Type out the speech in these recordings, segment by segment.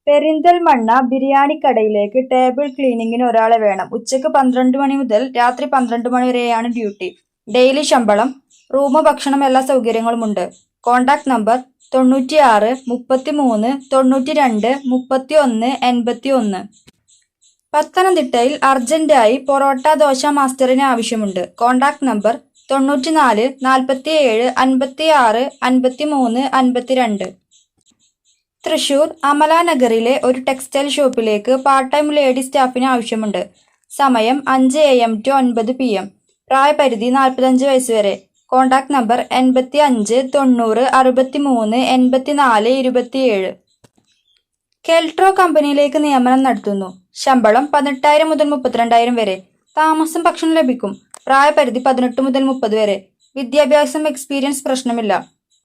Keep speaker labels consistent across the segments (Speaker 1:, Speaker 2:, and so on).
Speaker 1: Perinthalmanna ബിരിയാണിക്കടയിലേക്ക് table ക്ലീനിങ്ങിന് ഒരാളെ വേണം. ഉച്ചയ്ക്ക് 12 മണി മുതൽ രാത്രി 12 മണി വരെയാണ് ഡ്യൂട്ടി. ഡെയിലി ശമ്പളം, റൂം, ഭക്ഷണം, എല്ലാ സൗകര്യങ്ങളുമുണ്ട്. Contact number 96 33 92 31 81. പത്തനംതിട്ടയിൽ അർജന്റായി പൊറോട്ട ദോശ മാസ്റ്ററിന് ആവശ്യമുണ്ട്. Contact number 94 47 56 53 52. തൃശൂർ അമലാനഗറിലെ ഒരു ടെക്സ്റ്റൈൽ ഷോപ്പിലേക്ക് പാർട്ട് ടൈം ലേഡി സ്റ്റാഫിന് ആവശ്യമുണ്ട്. സമയം 5 AM to 9 PM. പ്രായപരിധി 45 വയസ്സ് വരെ. Contact number 85 90 63 84 27. കെൽട്രോ കമ്പനിയിലേക്ക് നിയമനം നടത്തുന്നു. ശമ്പളം 18,000 മുതൽ 32,000 വരെ. താമസം, ഭക്ഷണം ലഭിക്കും. പ്രായപരിധി 18 മുതൽ 30 വരെ. വിദ്യാഭ്യാസം, എക്സ്പീരിയൻസ് പ്രശ്നമില്ല.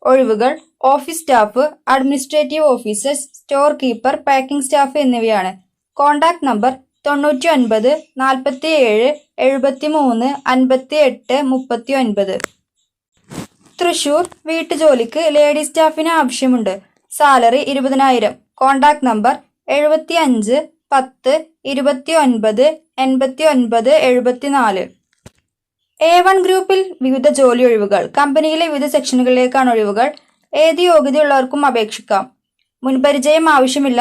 Speaker 1: ഒഴിവുകൾ: office staff, administrative officers, store keeper, packing staff എന്നിവയാണ്. Contact number 99 47 73 58 39. തൃശൂർ വീട്ടുജോലിക്ക് ലേഡി സ്റ്റാഫിന് ആവശ്യമുണ്ട്. സാലറി 20,000. Contact number 75 10 29 89 74. A1 ഗ്രൂപ്പിൽ വിവിധ ജോലി ഒഴിവുകൾ. കമ്പനിയിലെ വിവിധ സെക്ഷനുകളിലേക്കാണ് ഒഴിവുകൾ. ഏത് യോഗ്യതയുള്ളവർക്കും അപേക്ഷിക്കാം. മുൻപരിചയം ആവശ്യമില്ല.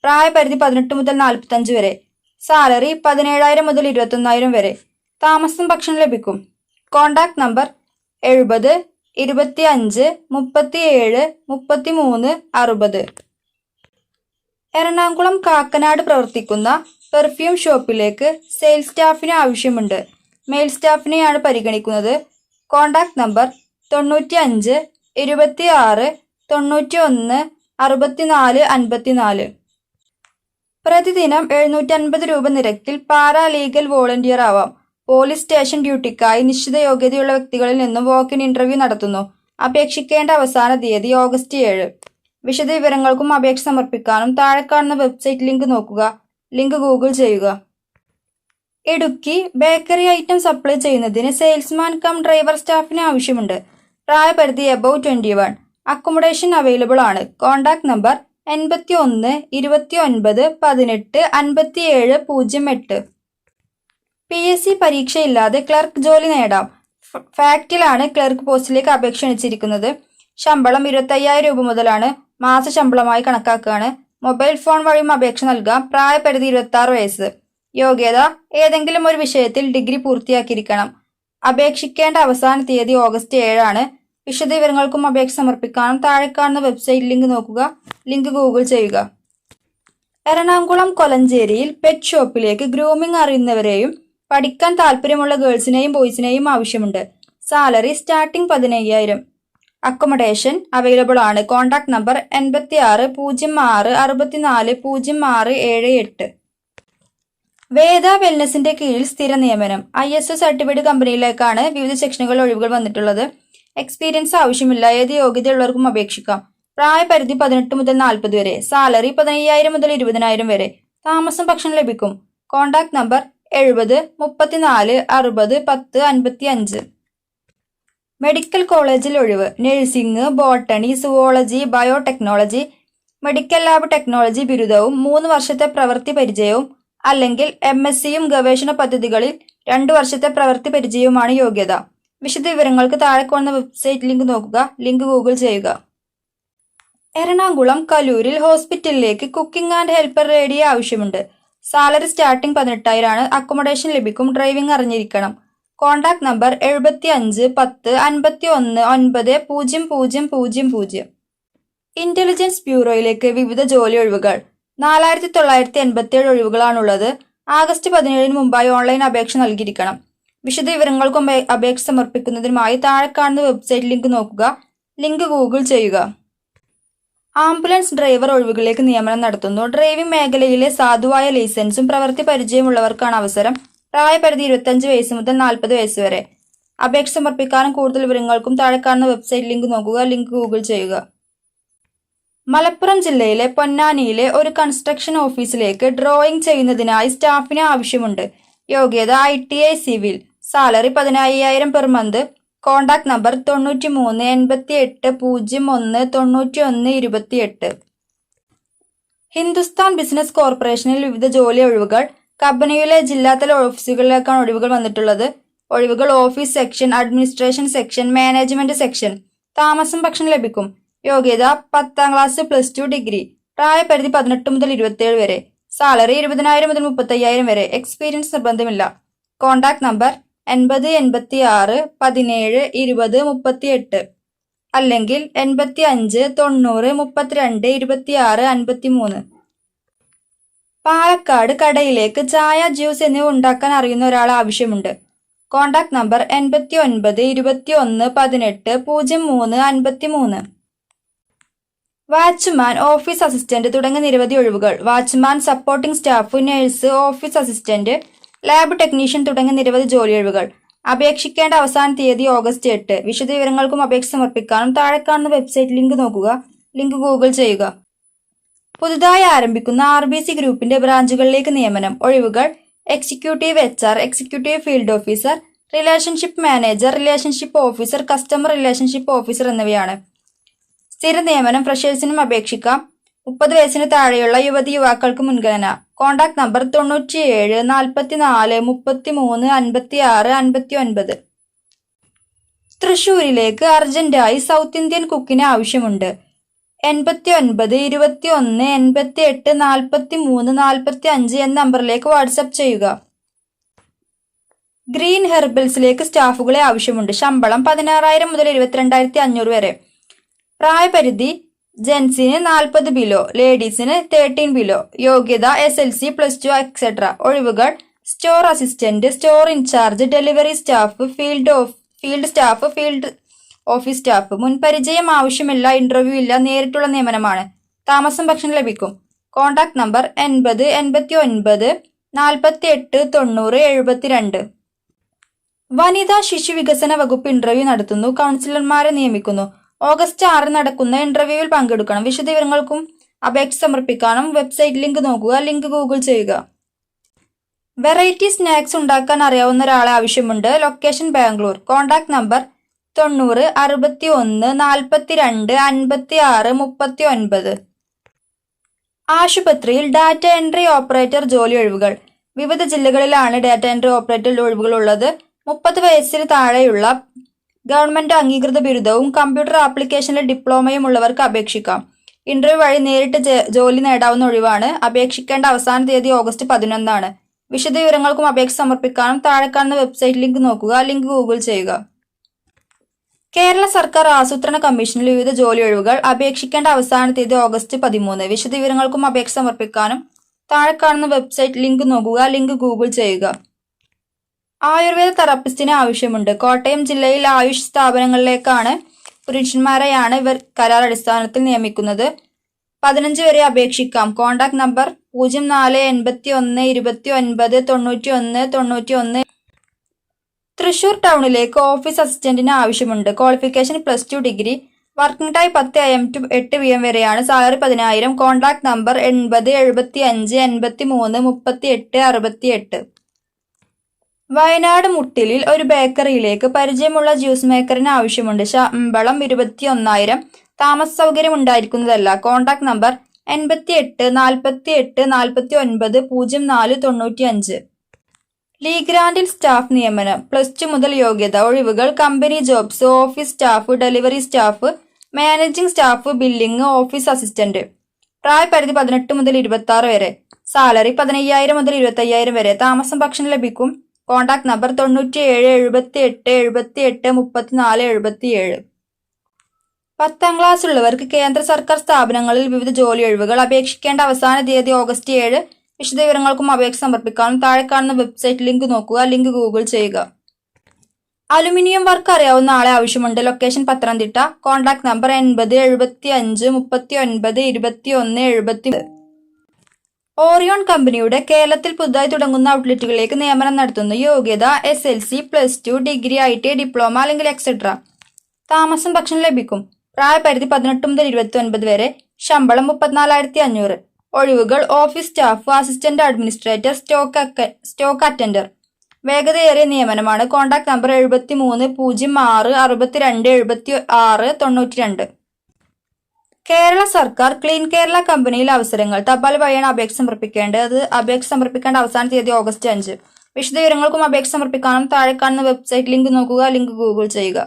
Speaker 1: പ്രായപരിധി 18 മുതൽ 45 വരെ. സാലറി 17,000 മുതൽ 21,000 വരെ. താമസം, ഭക്ഷണം ലഭിക്കും. Contact number 70 25 37 33 60. എറണാകുളം കാക്കനാട് പ്രവർത്തിക്കുന്ന പെർഫ്യൂം ഷോപ്പിലേക്ക് സെയിൽസ് സ്റ്റാഫിന് ആവശ്യമുണ്ട്. മെയിൽ സ്റ്റാഫിനെയാണ് പരിഗണിക്കുന്നത്. Contact number 95 26 91 64 54. പ്രതിദിനം 750 രൂപ നിരക്കിൽ പാരാ ലീഗൽ വോളണ്ടിയർ ആവാം. പോലീസ് സ്റ്റേഷൻ ഡ്യൂട്ടിക്കായി നിശ്ചിത യോഗ്യതയുള്ള വ്യക്തികളിൽ നിന്നും വാക്ക്-ഇൻ ഇന്റർവ്യൂ നടത്തുന്നു. അപേക്ഷിക്കേണ്ട അവസാന തീയതി ഓഗസ്റ്റ് 7. വിശദ വിവരങ്ങൾക്കും അപേക്ഷ സമർപ്പിക്കാനും താഴെ കാണുന്ന വെബ്സൈറ്റ് ലിങ്ക് നോക്കുക. ലിങ്ക് ഗൂഗിൾ ചെയ്യുക. ഇടുക്കി ബേക്കറി ഐറ്റം സപ്ലൈ ചെയ്യുന്നതിന് സെയിൽസ്മാൻ കം ഡ്രൈവർ സ്റ്റാഫിന് ആവശ്യമുണ്ട്. പ്രായപരിധി എബവ് 21. അക്കോമഡേഷൻ അവൈലബിൾ ആണ്. Contact number 81 29 18 57 08. PSC പരീക്ഷയില്ലാതെ ക്ലർക്ക് ജോലി നേടാം. ഫാക്റ്റിലാണ് ക്ലർക്ക് പോസ്റ്റിലേക്ക് അപേക്ഷ ക്ഷണിച്ചിരിക്കുന്നത്. ശമ്പളം 25,000 രൂപ മുതലാണ്. മാസ ശമ്പളമായി കണക്കാക്കുകയാണ്. മൊബൈൽ ഫോൺ വഴിയും അപേക്ഷ നൽകാം. പ്രായപരിധി 26 വയസ്സ്. യോഗ്യത: ഏതെങ്കിലും ഒരു വിഷയത്തിൽ ഡിഗ്രി പൂർത്തിയാക്കിയിരിക്കണം. അപേക്ഷിക്കേണ്ട അവസാന തീയതി ഓഗസ്റ്റ് 7 ആണ്. വിശദ വിവരങ്ങൾക്കും അപേക്ഷ സമർപ്പിക്കാനും താഴെ കാണുന്ന വെബ്സൈറ്റ് ലിങ്ക് നോക്കുക. ലിങ്ക് ഗൂഗിൾ ചെയ്യുക. എറണാകുളം കൊലഞ്ചേരിയിൽ പെറ്റ് ഷോപ്പിലേക്ക് ഗ്രൂമിംഗ് അറിയുന്നവരെയും പഠിക്കാൻ താല്പര്യമുള്ള ഗേൾസിനെയും ബോയ്സിനെയും ആവശ്യമുണ്ട്. Salary starting 15,000. അക്കോമഡേഷൻ അവൈലബിൾ ആണ്. Contact number 86 06 64 06 78. വേദ വെൽനസിന്റെ കീഴിൽ സ്ഥിര നിയമനം. ISO സർട്ടിഫൈഡ് കമ്പനിയിലേക്കാണ് വിവിധ സെക്ഷനുകളിൽ ഒഴിവുകൾ വന്നിട്ടുള്ളത്. എക്സ്പീരിയൻസ് ആവശ്യമില്ല. ഏത് യോഗ്യതയുള്ളവർക്കും അപേക്ഷിക്കാം. പ്രായപരിധി 18 മുതൽ 40 വരെ. സാലറി 15,000 മുതൽ 20,000 വരെ. താമസം, ഭക്ഷണം ലഭിക്കും. Contact number 70 34 60 10 55. മെഡിക്കൽ കോളേജിൽ ഒഴിവ്. Nursing, botany, zoology, biotechnology, medical lab technology ബിരുദവും 3 വർഷത്തെ പ്രവൃത്തി പരിചയവും അല്ലെങ്കിൽ MScയും ഗവേഷണ പദ്ധതികളിൽ 2 വർഷത്തെ പ്രവൃത്തി പരിചയവുമാണ് യോഗ്യത. വിശദ വിവരങ്ങൾക്ക് താഴെ കാണുന്ന വെബ്സൈറ്റ് ലിങ്ക് നോക്കുക. ലിങ്ക് ഗൂഗിൾ ചെയ്യുക. എറണാകുളം കലൂരിൽ ഹോസ്പിറ്റലിലേക്ക് കുക്കിംഗ് ആൻഡ് ഹെൽപ്പർ റേഡിയെ ആവശ്യമുണ്ട്. സാലറി സ്റ്റാർട്ടിംഗ് 18,000 ആണ്. അക്കോമഡേഷൻ ലഭിക്കും. ഡ്രൈവിംഗ് അറിഞ്ഞിരിക്കണം. Contact number 75 10 51 9 0000. ഇന്റലിജൻസ് ബ്യൂറോയിലേക്ക് വിവിധ ജോലി ഒഴിവുകൾ. 4,987 ഒഴിവുകളാണുള്ളത്. ആഗസ്റ്റ് 17 മുമ്പായി ഓൺലൈൻ അപേക്ഷ നൽകിയിരിക്കണം. വിശദ വിവരങ്ങൾക്കും അപേക്ഷ സമർപ്പിക്കുന്നതിനുമായി താഴെ കാണുന്ന വെബ്സൈറ്റ് ലിങ്ക് നോക്കുക. ലിങ്ക് ഗൂഗിൾ ചെയ്യുക. ആംബുലൻസ് ഡ്രൈവർ ഒഴിവുകളിലേക്ക് നിയമനം നടത്തുന്നു. ഡ്രൈവിംഗ് മേഖലയിലെ സാധുവായ ലൈസൻസും പ്രവൃത്തി പരിചയമുള്ളവർക്കാണ് അവസരം. പ്രായപരിധി 25 വയസ്സ് മുതൽ 40 വയസ്സ് വരെ. അപേക്ഷ സമർപ്പിക്കാനും കൂടുതൽ വിവരങ്ങൾക്കും താഴെ കാണുന്ന വെബ്സൈറ്റ് ലിങ്ക് നോക്കുക. ലിങ്ക് ഗൂഗിൾ ചെയ്യുക. മലപ്പുറം ജില്ലയിലെ പൊന്നാനിയിലെ ഒരു കൺസ്ട്രക്ഷൻ ഓഫീസിലേക്ക് ഡ്രോയിംഗ് ചെയ്യുന്നതിനായി സ്റ്റാഫിന് ആവശ്യമുണ്ട്. യോഗ്യത: ITI civil. Salary 15,000 per month. Contact number 93 88 01 91 28. Hindustan business കോർപ്പറേഷനിൽ വിവിധ ജോലി ഒഴിവുകൾ. കമ്പനിയിലെ ജില്ലാതല ഓഫീസുകളിലേക്കാണ് ഒഴിവുകൾ വന്നിട്ടുള്ളത്. ഒഴിവുകൾ office section, administration section, management section. താമസം ഭക്ഷണം ലഭിക്കും. യോഗ്യത 10ാം ക്ലാസ്, +2, ഡിഗ്രി. പ്രായപരിധി 18 മുതൽ 27 വരെ. സാലറി 20,000 മുതൽ 35,000 വരെ. എക്സ്പീരിയൻസ് നിർബന്ധമില്ല. കോൺടാക്ട് നമ്പർ 80 86 17 20 38 അല്ലെങ്കിൽ 85 90 32 26 53. പാലക്കാട് കടയിലേക്ക് ചായ, ജ്യൂസ് എന്നിവ ഉണ്ടാക്കാൻ അറിയുന്ന ഒരാൾ ആവശ്യമുണ്ട്. Contact number 89 21 18 03 53. Watchman, office assistant തുടങ്ങിയ നിരവധി ഒഴിവുകൾ. Watchman, supporting staff, nurse, office assistant, lab technician തുടങ്ങിയ നിരവധി ജോലി ഒഴിവുകൾ. അപേക്ഷിക്കേണ്ട അവസാന തീയതി ഓഗസ്റ്റ് 8. വിശദവിവരങ്ങൾക്കും അപേക്ഷ സമർപ്പിക്കാനും താഴെ കാണുന്ന വെബ്സൈറ്റ് ലിങ്ക് നോക്കുക. ലിങ്ക് ഗൂഗിൾ ചെയ്യുക. പുതുതായി ആരംഭിക്കുന്ന RBC ഗ്രൂപ്പിന്റെ ബ്രാഞ്ചുകളിലേക്ക് നിയമനം. ഒഴിവുകൾ executive HR, executive field officer, relationship manager, relationship officer, customer relationship officer എന്നിവയാണ്. സ്ഥിര നിയമനം. ഫ്രഷേഴ്സിനും അപേക്ഷിക്കാം. 30 വയസ്സിന് താഴെയുള്ള യുവതി യുവാക്കൾക്ക് മുൻഗണന. Contact number 97 44 33 56 59. തൃശൂരിലേക്ക് അർജന്റായി സൗത്ത് ഇന്ത്യൻ കുക്കിന് ആവശ്യമുണ്ട്. 89 21 88 43 45 എന്ന നമ്പറിലേക്ക് വാട്സപ്പ് ചെയ്യുക. ഗ്രീൻ ഹെർബൽസിലേക്ക് സ്റ്റാഫുകളെ ആവശ്യമുണ്ട്. ശമ്പളം 16,000 മുതൽ 22,500 വരെ. പ്രായപരിധി ജെൻസിന് 40 ബിലോ, ലേഡീസിന് 13 ബിലോ. യോഗ്യത SLC, +2, etc. ഒഴിവുകൾ store assistant, store incharge, delivery staff, field staff, field office staff. മുൻപരിചയം ആവശ്യമില്ല. ഇന്റർവ്യൂ ഇല്ല. നേരിട്ടുള്ള നിയമനമാണ്. താമസം ഭക്ഷണം ലഭിക്കും. Contact number 80 89 48 90 72. വനിതാ ശിശു വികസന വകുപ്പ് ഇന്റർവ്യൂ നടത്തുന്നു. കൗൺസിലർമാരെ നിയമിക്കുന്നു. ഓഗസ്റ്റ് 6 നടക്കുന്ന ഇന്റർവ്യൂവിൽ പങ്കെടുക്കണം. വിശദവിവരങ്ങൾക്കും അപേക്ഷ സമർപ്പിക്കാനും വെബ്സൈറ്റ് ലിങ്ക് നോക്കുക. ലിങ്ക് ഗൂഗിൾ ചെയ്യുക. വെറൈറ്റി സ്നാക്സ് ഉണ്ടാക്കാൻ അറിയാവുന്ന ഒരാളെ ആവശ്യമുണ്ട്. ലൊക്കേഷൻ ബാംഗ്ലൂർ. Contact number 90 61 42 56 39. ആശുപത്രിയിൽ ഡാറ്റ എൻട്രി ഓപ്പറേറ്റർ ജോലി ഒഴിവുകൾ. വിവിധ ജില്ലകളിലാണ് ഡാറ്റ എൻട്രി ഓപ്പറേറ്റർ ഒഴിവുകൾ ഉള്ളത്. 30 വയസ്സിന് താഴെയുള്ള ഗവൺമെന്റ് അംഗീകൃത ബിരുദവും കമ്പ്യൂട്ടർ ആപ്ലിക്കേഷനിലെ ഡിപ്ലോമയും ഉള്ളവർക്ക് അപേക്ഷിക്കാം. ഇന്റർവ്യൂ വഴി നേരിട്ട് ജോലി നേടാവുന്ന ഒഴിവാണ്. അപേക്ഷിക്കേണ്ട അവസാന തീയതി ഓഗസ്റ്റ് 11. വിശദവിവരങ്ങൾക്കും അപേക്ഷ സമർപ്പിക്കാനും താഴെ കാണുന്ന വെബ്സൈറ്റ് ലിങ്ക് നോക്കുക. ലിങ്ക് ഗൂഗിൾ ചെയ്യുക. കേരള സർക്കാർ ആസൂത്രണ കമ്മീഷനിൽ വിവിധ ജോലി ഒഴിവുകൾ. അപേക്ഷിക്കേണ്ട അവസാന തീയതി ഓഗസ്റ്റ് 13. വിശദവിവരങ്ങൾക്കും അപേക്ഷ സമർപ്പിക്കാനും താഴെ കാണുന്ന വെബ്സൈറ്റ് ലിങ്ക് നോക്കുക. ലിങ്ക് ഗൂഗിൾ ചെയ്യുക. ആയുർവേദ തെറാപ്പിസ്റ്റിന് ആവശ്യമുണ്ട്. കോട്ടയം ജില്ലയിൽ ആയുഷ് സ്ഥാപനങ്ങളിലേക്കാണ് പുരുഷന്മാരെയാണ് ഇവർ കരാർ അടിസ്ഥാനത്തിൽ നിയമിക്കുന്നത്. 15 വരെ അപേക്ഷിക്കാം. Contact number 04 81 29 91 91. തൃശൂർ ടൗണിലേക്ക് ഓഫീസ് അസിസ്റ്റന്റിന് ആവശ്യമുണ്ട്. Qualification +2, degree. Working time 10 AM to 8 PM വരെയാണ്. സാലറി 10,000. Contact number 80 75 83 38 68. വയനാട് മുട്ടിലിൽ ഒരു ബേക്കറിയിലേക്ക് പരിചയമുള്ള ജ്യൂസ് മേക്കറിന് ആവശ്യമുണ്ട്. ശമ്പളം 21,000. താമസ സൗകര്യം ഉണ്ടായിരിക്കുന്നതല്ല. Contact number 88 48 49 04 95. ലീഗ്രാൻഡിൽ സ്റ്റാഫ് നിയമനം. +2 മുതൽ യോഗ്യത. ഒഴിവുകൾ company jobs, office staff, delivery staff, managing staff, billing, office assistant. പ്രായപരിധി 18 മുതൽ 26 വരെ. സാലറി 15,000 മുതൽ 25,000 വരെ. താമസം ഭക്ഷണം ലഭിക്കും. Contact number 97 78 78 34 77. 10ാം ക്ലാസ് ഉള്ളവർക്ക് കേന്ദ്ര സർക്കാർ സ്ഥാപനങ്ങളിൽ വിവിധ ജോലി ഒഴിവുകൾ. അപേക്ഷിക്കേണ്ട അവസാന തീയതി ഓഗസ്റ്റ് 7. വിശദവിവരങ്ങൾക്കും അപേക്ഷ സമർപ്പിക്കാനും താഴെ കാണുന്ന വെബ്സൈറ്റ് ലിങ്ക് നോക്കുക. ലിങ്ക് ഗൂഗിൾ ചെയ്യുക. അലുമിനിയം വർക്ക് അറിയാവുന്ന ആളെ ആവശ്യമുണ്ട്. Location Pathanamthitta. Contact number 80 75 39 21 70. Orion കമ്പനിയുടെ കേരളത്തിൽ പുതുതായി തുടങ്ങുന്ന ഔട്ട്ലെറ്റുകളിലേക്ക് നിയമനം നടത്തുന്നു. യോഗ്യത SLC, +2, ഡിഗ്രി, ITI, ഡിപ്ലോമ അല്ലെങ്കിൽ etc. താമസം ഭക്ഷണം ലഭിക്കും. പ്രായപരിധി 18 മുതൽ 29 വരെ. ശമ്പളം 34,500. ഒഴിവുകൾ office staff, assistant administrator, stock attender. വേഗതയേറിയ നിയമനമാണ്. Contact number 73 06 62 76 92. കേരള സർക്കാർ ക്ലീൻ കേരള കമ്പനിയിൽ അവസരങ്ങൾ. തപാൽ വഴിയാണ് അപേക്ഷ സമർപ്പിക്കേണ്ടത്. അപേക്ഷ സമർപ്പിക്കേണ്ട അവസാന തീയതി ഓഗസ്റ്റ് 5. വിശദവിവരങ്ങൾക്കും അപേക്ഷ സമർപ്പിക്കാനും താഴെ കാണുന്ന വെബ്സൈറ്റ് ലിങ്ക് നോക്കുക, ലിങ്ക് ഗൂഗിൾ ചെയ്യുക.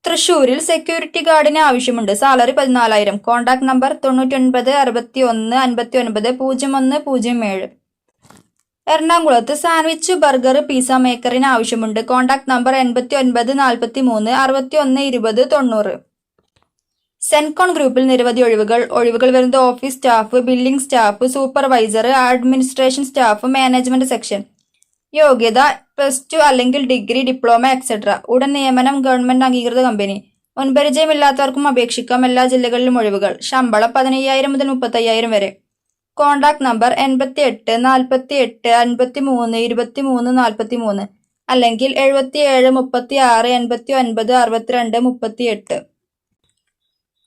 Speaker 1: തൃശൂരിൽ സെക്യൂരിറ്റി ഗാർഡിന് ആവശ്യമുണ്ട്. സാലറി 14,000. Contact number 9961590107. എറണാകുളത്ത് സാൻഡ്വിച്ച്, ബർഗർ, പിസ്സ മേക്കറിന് ആവശ്യമുണ്ട്. Contact number 8943612090. സെൻകോൺ ഗ്രൂപ്പിൽ നിരവധി ഒഴിവുകൾ വരുന്നത് office staff, billing staff, supervisor, administration staff, management section. യോഗ്യത +2 അല്ലെങ്കിൽ ഡിഗ്രി, ഡിപ്ലോമ എക്സെട്ര. ഉടൻ നിയമനം. ഗവൺമെന്റ് അംഗീകൃത കമ്പനി. മുൻപരിചയമില്ലാത്തവർക്കും അപേക്ഷിക്കാം. എല്ലാ ജില്ലകളിലും ഒഴിവുകൾ. ശമ്പളം 15,000 മുതൽ 35,000 വരെ. കോൺടാക്ട് നമ്പർ 88 48 53 23 43 അല്ലെങ്കിൽ 77 36 89 62 38.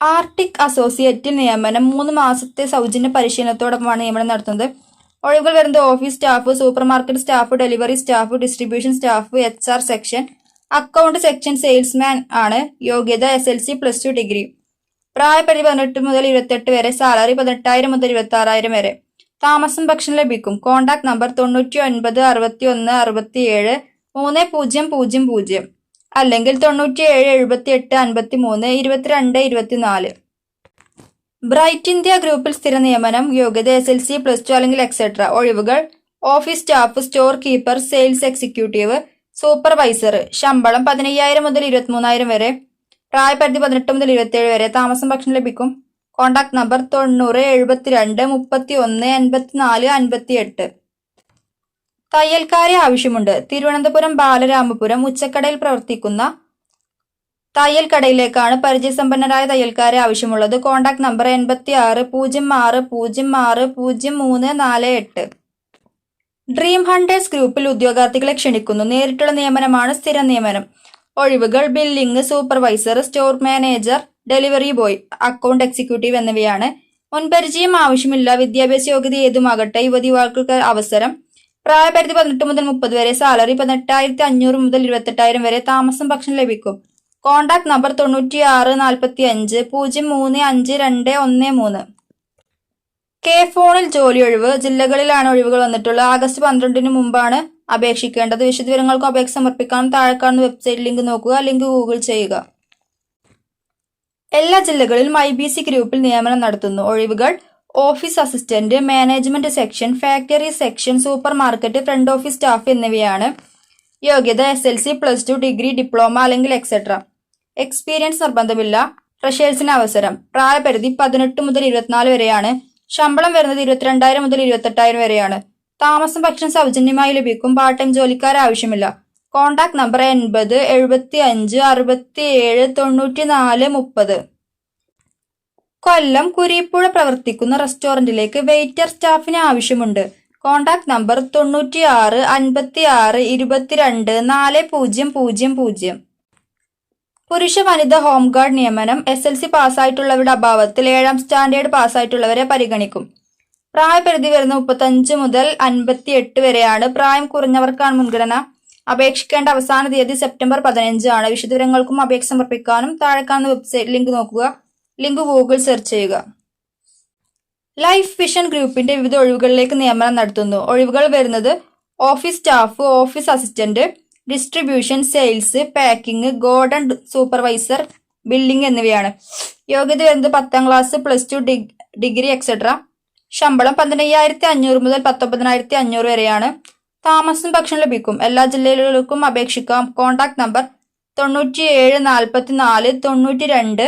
Speaker 1: ആർട്ടിക് അസോസിയേറ്റിൽ നിയമനം. 3 മാസത്തെ സൗജന്യ പരിശീലനത്തോടൊപ്പമാണ് നിയമനം നടത്തുന്നത്. ഒഴിവുകൾ വരുന്നത് office staff, super market staff, delivery staff, distribution staff, HR section, account section, salesman ആണ്. യോഗ്യത SLC +2 ഡിഗ്രി. പ്രായപരിധി 18 മുതൽ 28 വരെ. സാലറി 18,000 മുതൽ 26,000 വരെ. താമസം ഭക്ഷണം ലഭിക്കും. കോൺടാക്ട് നമ്പർ 99 61 67 3000 അല്ലെങ്കിൽ 97 78 53 22 24. ബ്രൈറ്റ് ഇന്ത്യ ഗ്രൂപ്പിൽ സ്ഥിര നിയമനം. യോഗ്യത SLC +2 അല്ലെങ്കിൽ എക്സെട്ര. ഒഴിവുകൾ office staff, store keeper, sales executive, supervisor. ശമ്പളം 15,000 മുതൽ 23,000 വരെ. പ്രായപരിധി 18 മുതൽ 27 വരെ. താമസം ഭക്ഷണം ലഭിക്കും. Contact number 90 72 31 84 58. തയ്യൽക്കാരെ ആവശ്യമുണ്ട്. തിരുവനന്തപുരം ബാലരാമപുരം ഉച്ചക്കടയിൽ പ്രവർത്തിക്കുന്ന തയ്യൽ കടയിലേക്കാണ് പരിചയസമ്പന്നരായ തയ്യൽക്കാരെ ആവശ്യമുള്ളത്. Contact number 86 06 06 0348. ഡ്രീം ഹണ്ടേഴ്സ് ഗ്രൂപ്പിൽ ഉദ്യോഗാർത്ഥികളെ ക്ഷണിക്കുന്നു. നേരിട്ടുള്ള നിയമനമാണ്. സ്ഥിര നിയമനം. ഒഴിവുകൾ billing supervisor, store manager, delivery boy, account executive എന്നിവയാണ്. മുൻപരിചയം ആവശ്യമില്ല. വിദ്യാഭ്യാസ യോഗ്യത ഏതുമാകട്ടെ. യുവതിവാക്കൾക്ക് അവസരം. പ്രായപരിധി 18 മുതൽ 30 വരെ. സാലറി 18,500 മുതൽ 28,000 വരെ. താമസം ഭക്ഷണം ലഭിക്കും. Contact number 96 45 035213. ഫോണിൽ ജോലി ഒഴിവ്. ജില്ലകളിലാണ് ഒഴിവുകൾ വന്നിട്ടുള്ളത്. ആഗസ്റ്റ് 12 മുമ്പാണ് അപേക്ഷിക്കേണ്ടത്. വിശദവിവരങ്ങൾക്കും അപേക്ഷ സമർപ്പിക്കാനും താഴെ കാണുന്ന വെബ്സൈറ്റ് ലിങ്ക് നോക്കുക, ലിങ്ക് ഗൂഗിൾ ചെയ്യുക. എല്ലാ ജില്ലകളിലും IBC ഗ്രൂപ്പിൽ നിയമനം നടത്തുന്നു. ഒഴിവുകൾ office assistant, management section, factory section, super market, front office staff എന്നിവയാണ്. യോഗ്യത SLC +2 ഡിഗ്രി, ഡിപ്ലോമ അല്ലെങ്കിൽ എക്സെട്ര. എക്സ്പീരിയൻസ് നിർബന്ധമില്ല. ഫ്രഷേഴ്സിന് അവസരം. പ്രായപരിധി 18 മുതൽ 24 വരെയാണ്. ശമ്പളം വരുന്നത് 22,000 മുതൽ 28,000 വരെയാണ്. താമസം ഭക്ഷണം സൗജന്യമായി ലഭിക്കും. പാർട്ട് ടൈം ജോലിക്കാരെ ആവശ്യമില്ല. Contact number 80 75 67 94 30. കൊല്ലം കുരീപ്പുഴ പ്രവർത്തിക്കുന്ന റെസ്റ്റോറന്റിലേക്ക് വെയിറ്റർ സ്റ്റാഫിന് ആവശ്യമുണ്ട്. Contact number 96 56 22 4000. പുരുഷ വനിത ഹോംഗാർഡ് നിയമനം. SLC പാസ്സായിട്ടുള്ളവരുടെ അഭാവത്തിൽ 7ാം സ്റ്റാൻഡേർഡ് പാസ്സായിട്ടുള്ളവരെ പരിഗണിക്കും. പ്രായപരിധി വരുന്ന 35 മുതൽ 58 വരെയാണ്. പ്രായം കുറഞ്ഞവർക്കാണ് മുൻഗണന. അപേക്ഷിക്കേണ്ട അവസാന തീയതി സെപ്റ്റംബർ 15 ആണ്. വിശദവിവരങ്ങൾക്കും അപേക്ഷ സമർപ്പിക്കാനും താഴെ കാണുന്ന വെബ്സൈറ്റ് ലിങ്ക് നോക്കുക, ലിങ്ക് ഗൂഗിൾ സെർച്ച് ചെയ്യുക. ലൈഫ് വിഷൻ ഗ്രൂപ്പിന്റെ വിവിധ ഒഴിവുകളിലേക്ക് നിയമനം നടത്തുന്നു. ഒഴിവുകൾ വരുന്നത് office staff, office assistant, distribution, sales, packing, Goddard supervisor, billing എന്നിവയാണ്. യോഗ്യത വരുന്നത് 10ാം ക്ലാസ് +2 ഡിഗ്രി എക്സെട്ര. ശമ്പളം 15,500 മുതൽ 19,500 വരെയാണ്. താമസം ഭക്ഷണം ലഭിക്കും. എല്ലാ ജില്ലകൾക്കും അപേക്ഷിക്കാം. കോൺടാക്ട് നമ്പർ 97 44 92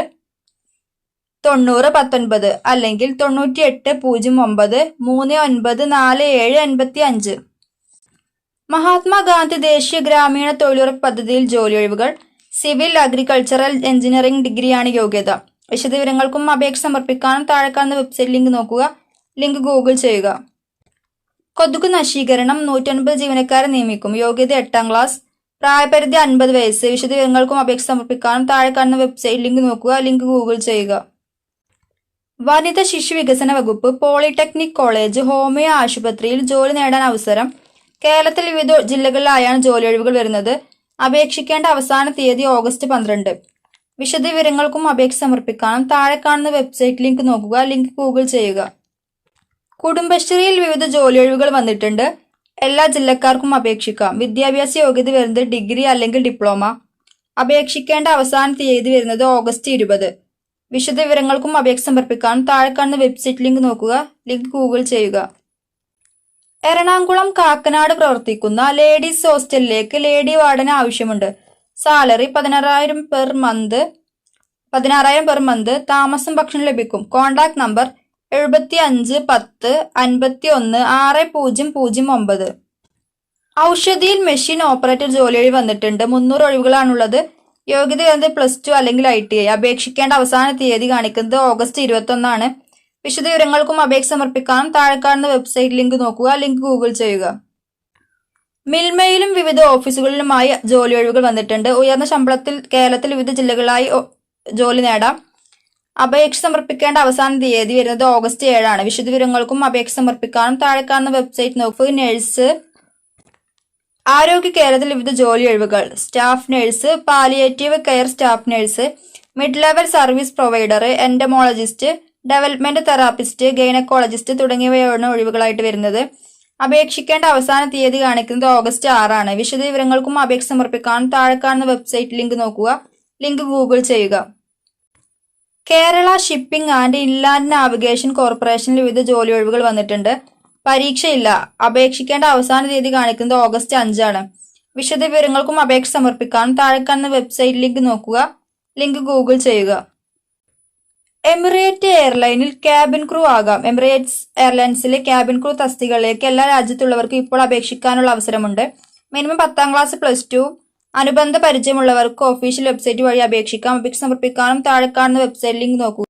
Speaker 1: 90 19 അല്ലെങ്കിൽ 98 09 3947 85. മഹാത്മാഗാന്ധി ദേശീയ ഗ്രാമീണ തൊഴിലുറപ്പ് പദ്ധതിയിൽ ജോലി ഒഴിവുകൾ. സിവിൽ, അഗ്രികൾച്ചറൽ എഞ്ചിനീയറിംഗ് ഡിഗ്രിയാണ് യോഗ്യത. വിശദവിവരങ്ങൾക്കും അപേക്ഷ സമർപ്പിക്കാനും താഴെ കാണുന്ന വെബ്സൈറ്റ് ലിങ്ക് നോക്കുക, ലിങ്ക് ഗൂഗിൾ ചെയ്യുക. കൊതുക് നശീകരണം. 109 ജീവനക്കാരെ നിയമിക്കും. യോഗ്യത 8ാം ക്ലാസ്. പ്രായപരിധി 50 വയസ്സ്. വിശദവിവരങ്ങൾക്കും അപേക്ഷ സമർപ്പിക്കാനും താഴെ കാണുന്ന വെബ്സൈറ്റ് ലിങ്ക് നോക്കുക, ലിങ്ക് ഗൂഗിൾ ചെയ്യുക. വനിത ശിശു വികസന വകുപ്പ്, പോളിടെക്നിക് കോളേജ്, ഹോമിയോ ആശുപത്രിയിൽ ജോലി നേടാൻ അവസരം. കേരളത്തിൽ വിവിധ ജില്ലകളിലായാണ് ജോലി ഒഴിവുകൾ വരുന്നത്. അപേക്ഷിക്കേണ്ട അവസാന തീയതി ഓഗസ്റ്റ് 12. വിശദവിവരങ്ങൾക്കും അപേക്ഷ സമർപ്പിക്കാനും താഴെ കാണുന്ന വെബ്സൈറ്റ് ലിങ്ക് നോക്കുക. ലിങ്ക് ഗൂഗിൾ ചെയ്യുക. കുടുംബശ്രീയിൽ വിവിധ ജോലിയൊഴിവുകൾ വന്നിട്ടുണ്ട്. എല്ലാ ജില്ലക്കാർക്കും അപേക്ഷിക്കാം. വിദ്യാഭ്യാസ യോഗ്യത വരുന്നത് ഡിഗ്രി അല്ലെങ്കിൽ ഡിപ്ലോമ. അപേക്ഷിക്കേണ്ട അവസാന തീയതി വരുന്നത് ഓഗസ്റ്റ് 20. വിശദവിവരങ്ങൾക്കും അപേക്ഷ സമർപ്പിക്കാനും താഴെ കാണുന്ന വെബ്സൈറ്റ് ലിങ്ക് നോക്കുക. ലിങ്ക് ഗൂഗിൾ ചെയ്യുക. എറണാകുളം കാക്കനാട് പ്രവർത്തിക്കുന്ന ലേഡീസ് ഹോസ്റ്റലിലേക്ക് ലേഡി വാർഡന് ആവശ്യമുണ്ട്. Salary 16,000 per month. താമസം ഭക്ഷണം ലഭിക്കും. Contact number 7510516009. ഔഷധിയിൽ മെഷീൻ ഓപ്പറേറ്റർ ജോലിയൊഴിവ് വന്നിട്ടുണ്ട്. 300 ഒഴിവുകളാണുള്ളത്. യോഗ്യത വരുന്നത് +2 അല്ലെങ്കിൽ ITI. അപേക്ഷിക്കേണ്ട അവസാന തീയതി കാണിക്കുന്നത് ഓഗസ്റ്റ് 21. വിശദവിവരങ്ങൾക്കും അപേക്ഷ സമർപ്പിക്കാനും താഴെ കാണുന്ന വെബ്സൈറ്റ് ലിങ്ക് നോക്കുക. ലിങ്ക് ഗൂഗിൾ ചെയ്യുക. മിൽമയിലും വിവിധ ഓഫീസുകളിലുമായി ജോലിയൊഴിവുകൾ വന്നിട്ടുണ്ട്. ഉയർന്ന ശമ്പളത്തിൽ കേരളത്തിൽ വിവിധ ജില്ലകളിലായി ജോലി നേടാം. അപേക്ഷ സമർപ്പിക്കേണ്ട അവസാന തീയതി വരുന്നത് ഓഗസ്റ്റ് 7. വിശദവിവരങ്ങൾക്കും അപേക്ഷ സമർപ്പിക്കാനും താഴെ കാണുന്ന വെബ്സൈറ്റ് നോക്കുക. നഴ്സ്. ആരോഗ്യ കേരളത്തിൽ വിവിധ ജോലിയൊഴിവുകൾ. Staff nurse, palliative care staff nurse, mid level service provider, entomologist, development therapist, gynaecologist തുടങ്ങിയവയാണ് ഒഴിവുകളായിട്ട് വരുന്നത്. അപേക്ഷിക്കേണ്ട അവസാന തീയതി കാണിക്കുന്നത് ഓഗസ്റ്റ് 6. വിശദവിവരങ്ങൾക്കും അപേക്ഷ സമർപ്പിക്കാനും താഴെ കാണുന്ന വെബ്സൈറ്റ് ലിങ്ക് നോക്കുക. ലിങ്ക് ഗൂഗിൾ ചെയ്യുക. Kerala shipping and inland navigation കോർപ്പറേഷനിൽ വിവിധ ജോലിയൊഴിവുകൾ വന്നിട്ടുണ്ട്. പരീക്ഷയില്ല. അപേക്ഷിക്കേണ്ട അവസാന തീയതി കാണിക്കുന്നത് ഓഗസ്റ്റ് 5. വിശദവിവരങ്ങൾക്കും അപേക്ഷ സമർപ്പിക്കാനും താഴെ കാണുന്ന വെബ്സൈറ്റ് ലിങ്ക് നോക്കുക. ലിങ്ക് ഗൂഗിൾ ചെയ്യുക. എമിറേറ്റ് എയർലൈനിൽ ക്യാബിൻ ക്രൂ ആകാം. എമിറേറ്റ്സ് എയർലൈൻസിലെ ക്യാബിൻ ക്രൂ തസ്തികകളിലേക്ക് എല്ലാ രാജ്യത്തുള്ളവർക്കും ഇപ്പോൾ അപേക്ഷിക്കാനുള്ള അവസരമുണ്ട്. മിനിമം 10ാം ക്ലാസ് +2 അനുബന്ധ പരിചയമുള്ളവർക്ക് ഒഫീഷ്യൽ വെബ്സൈറ്റ് വഴി അപേക്ഷിക്കാം. അപേക്ഷ സമർപ്പിക്കാനും താഴെ കാണുന്ന വെബ്സൈറ്റ് ലിങ്ക് നോക്കുക.